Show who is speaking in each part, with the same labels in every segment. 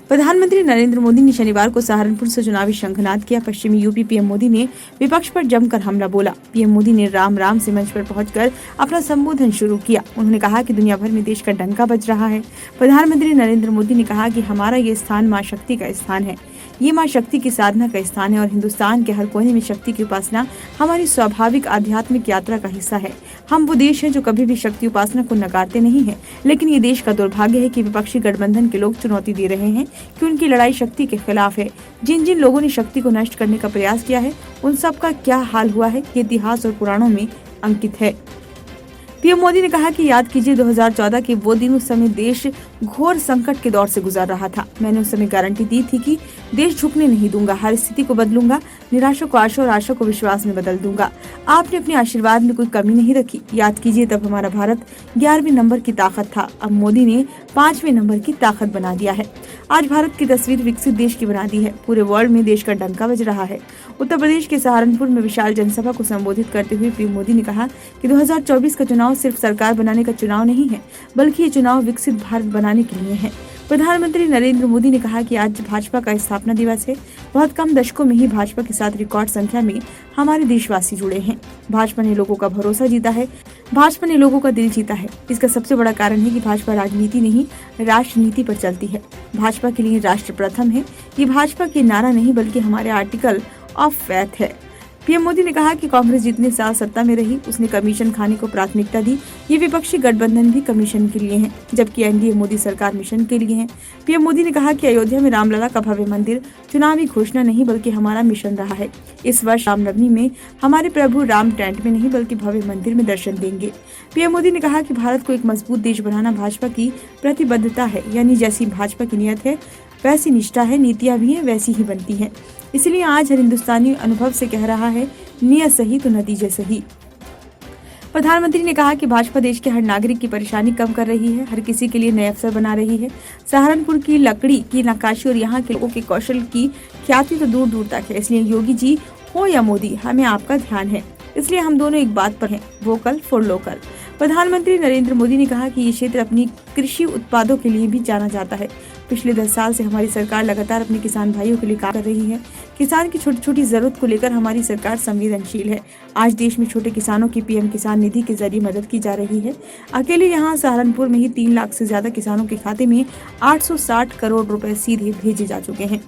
Speaker 1: प्रधानमंत्री नरेंद्र मोदी ने शनिवार को सहारनपुर से चुनावी शंखनाद किया। पश्चिमी यूपी पीएम मोदी ने विपक्ष पर जमकर हमला बोला। पीएम मोदी ने राम राम से मंच पर पहुंचकर अपना संबोधन शुरू किया। उन्होंने कहा कि दुनिया भर में देश का डंका बज रहा है। प्रधानमंत्री नरेंद्र मोदी ने कहा कि हमारा ये स्थान माँ शक्ति का स्थान है, ये माँ शक्ति की साधना का स्थान है और हिंदुस्तान के हर कोने में शक्ति की उपासना हमारी स्वाभाविक आध्यात्मिक यात्रा का हिस्सा है। हम वो देश है जो कभी भी शक्ति उपासना को नकारते नहीं है, लेकिन ये देश का दुर्भाग्य है कि विपक्षी गठबंधन के लोग चुनौती दे रहे हैं कि उनकी लड़ाई शक्ति के खिलाफ है। जिन जिन लोगों ने शक्ति को नष्ट करने का प्रयास किया है, उन सब का क्या हाल हुआ है, ये इतिहास और पुराणों में अंकित है। पीएम मोदी ने कहा कि याद कीजिए 2014 के वो दिन, उस समय देश घोर संकट के दौर से गुजर रहा था। मैंने उस समय गारंटी दी थी कि देश झुकने नहीं दूंगा, हर स्थिति को बदलूंगा, निराशा को आशा और आशा को विश्वास में बदल दूंगा। आपने अपने आशीर्वाद में कोई कमी नहीं रखी। याद कीजिए तब हमारा भारत 11वें नंबर की ताकत था, अब मोदी ने 5वें नंबर की ताकत बना दिया है। आज भारत की तस्वीर विकसित देश की बना दी है। पूरे वर्ल्ड में देश का डंका बज रहा है। उत्तर प्रदेश के सहारनपुर में विशाल जनसभा को संबोधित करते हुए पीएम मोदी ने कहा कि 2024 का चुनाव सिर्फ सरकार बनाने का चुनाव नहीं है, बल्कि ये चुनाव विकसित भारत बनाने के लिए है। प्रधानमंत्री नरेंद्र मोदी ने कहा कि आज भाजपा का स्थापना दिवस है। बहुत कम दशकों में ही भाजपा के साथ रिकॉर्ड संख्या में हमारे देशवासी जुड़े हैं। भाजपा ने लोगों का भरोसा जीता है, भाजपा ने लोगों का दिल जीता है। इसका सबसे बड़ा कारण है कि भाजपा राजनीति नहीं, राष्ट्रनीति पर चलती है। भाजपा के लिए राष्ट्र प्रथम है। ये भाजपा के नारा नहीं, बल्कि हमारे आर्टिकल ऑफ फेथ है। पीएम मोदी ने कहा कि कांग्रेस जितने साल सत्ता में रही, उसने कमीशन खाने को प्राथमिकता दी। ये विपक्षी गठबंधन भी कमीशन के लिए है, जबकि एनडीए मोदी सरकार मिशन के लिए है। पीएम मोदी ने कहा कि अयोध्या में रामलला का भव्य मंदिर चुनावी घोषणा नहीं, बल्कि हमारा मिशन रहा है। इस वर्ष रामनवमी में हमारे प्रभु राम टेंट में नहीं, बल्कि भव्य मंदिर में दर्शन देंगे। पीएम मोदी ने कहा कि भारत को एक मजबूत देश बनाना भाजपा की प्रतिबद्धता है, यानी जैसी भाजपा की नियत है वैसी निष्ठा है, नीतियां भी है वैसी ही बनती है। इसलिए आज हर हिंदुस्तानी अनुभव से कह रहा है, नियत सही तो नतीजे सही। प्रधानमंत्री ने कहा कि भाजपा देश के हर नागरिक की परेशानी कम कर रही है, हर किसी के लिए नए अवसर बना रही है। सहारनपुर की लकड़ी की नक्काशी और यहाँ के लोगों के कौशल की ख्याति तो दूर दूर तक है। इसलिए योगी जी हो या मोदी, हमें आपका ध्यान है। इसलिए हम दोनों एक बात पर हैं, वोकल फॉर लोकल। प्रधानमंत्री नरेंद्र मोदी ने कहा कि ये क्षेत्र अपनी कृषि उत्पादों के लिए भी जाना जाता है। पिछले 10 साल से हमारी सरकार लगातार अपने किसान भाइयों के लिए काम कर रही है। किसान की छोटी छोटी जरूरत को लेकर हमारी सरकार संवेदनशील है। आज देश में छोटे किसानों की पीएम किसान निधि के जरिए मदद की जा रही है। अकेले यहाँ सहारनपुर में ही 3 लाख से ज्यादा किसानों के खाते में 860 करोड़ रुपए सीधे भेजे जा चुके हैं।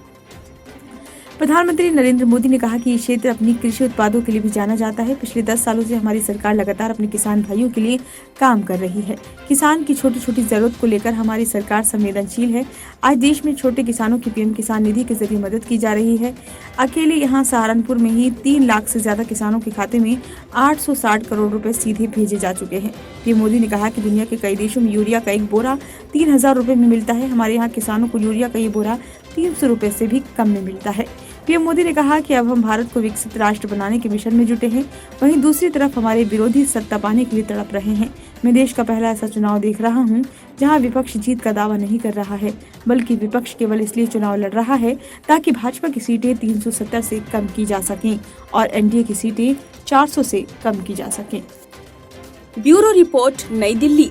Speaker 1: प्रधानमंत्री नरेंद्र मोदी ने कहा कि ये क्षेत्र अपनी कृषि उत्पादों के लिए भी जाना जाता है। पिछले 10 सालों से हमारी सरकार लगातार अपने किसान भाइयों के लिए काम कर रही है। किसान की छोटी छोटी जरूरत को लेकर हमारी सरकार संवेदनशील है। आज देश में छोटे किसानों की पीएम किसान निधि के जरिए मदद की जा रही है। अकेले यहाँ सहारनपुर में ही 3 लाख से ज्यादा किसानों के खाते में 860 करोड़ रुपए सीधे भेजे जा चुके हैं। पीएम मोदी ने कहा कि दुनिया के कई देशों में यूरिया का एक बोरा 3000 रुपए में मिलता है। हमारे यहाँ किसानों को यूरिया का ये बोरा 300 रुपए से भी कम में मिलता है। पीएम मोदी ने कहा कि अब हम भारत को विकसित राष्ट्र बनाने के मिशन में जुटे हैं। वहीं दूसरी तरफ हमारे विरोधी सत्ता पाने के लिए तड़प रहे हैं। मैं देश का पहला ऐसा चुनाव देख रहा हूं जहां विपक्ष जीत का दावा नहीं कर रहा है, बल्कि विपक्ष केवल इसलिए चुनाव लड़ रहा है ताकि भाजपा की सीटें 370 से कम की जा सकें और एनडीए की सीटें 400 से कम की जा सकें।
Speaker 2: ब्यूरो रिपोर्ट, नई दिल्ली।